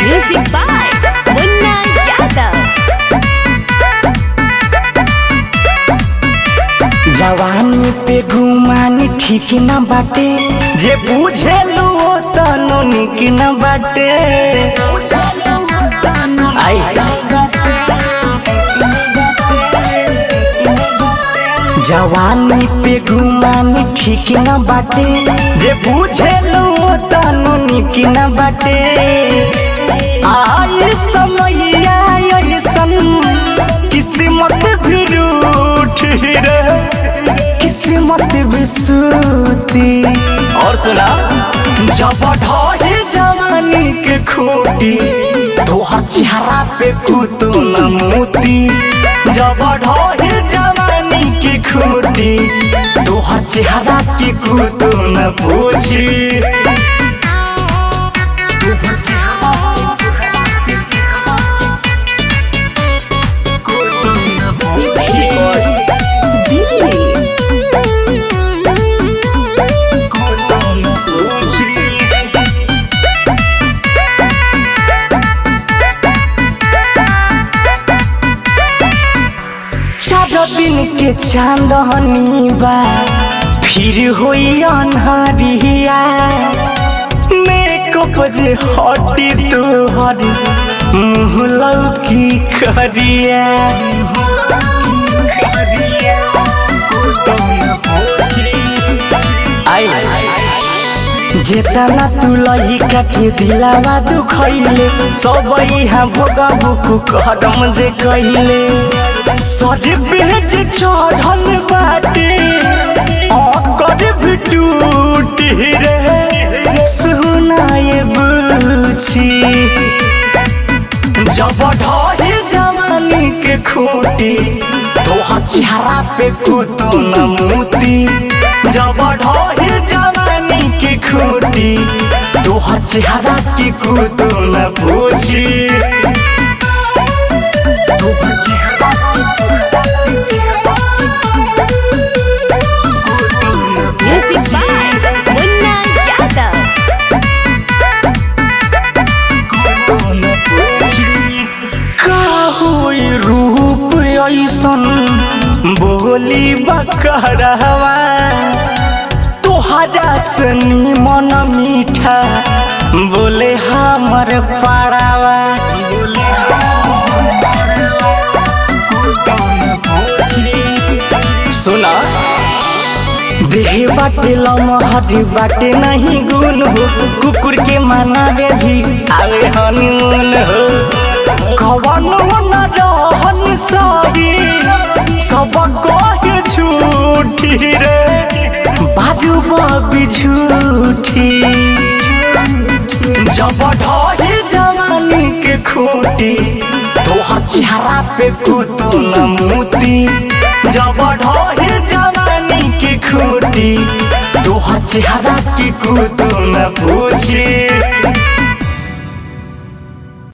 Music by Munna Yadav। जवानी पे घुमानी ठीक न बाटे, जे बुझेलू तनो निक न बाटे। जवानी पे घुमानी ठीक न बाटे, जे बुझेलू तनो निक न बाटे। आई समैया ऐसन किस्मत भी रूठ रे, किस्मत भी सूती। और सुना, जब ढोही जवानी के खूटी, तोहर चेहरा पे कुतो न मोती। जब ढोही जवानी के खूटी, तोहर चेहरा के कुतो न पूछी। चार दिन के चांदनी बा, फिर होई अन्हरिया। मेकअप जे हटी तोहर मुँह लौकी करिया। जेतना तू लइका के दिलावा दुखैले, सब यहाँ भोगबुक करम जे कहिले। सर बेच चढ़ल बाटे, आकर भी टूट रे। सुना ये बुझी, जब ढोही जवानी के खूटी, तोहर चेहरा पे कुतो न मोती। जब ढोही जवानी के खूटी, तोहर चेहरा के कुतो न पूछी। Music by Munna Yadav। का होई रूप ऐसन, बोली बकरवा। तोहरा से निमन मीठा बोले हमर पाड़ावा। सुना, देह बाटे लमहर बाटे नहीं गुण हो। कुकुर के मनावे भी आवे हनीमून हो। कवन न रहन सही, सब कहे झूठी रे। बाजू बबी झूठी, जब ढोही जवानी के खूटी, तोहर चेहरा पे कुतो न मोती। जब ढोही जवानी के खूटी, तोहर चेहरा के कुतो न पूछी।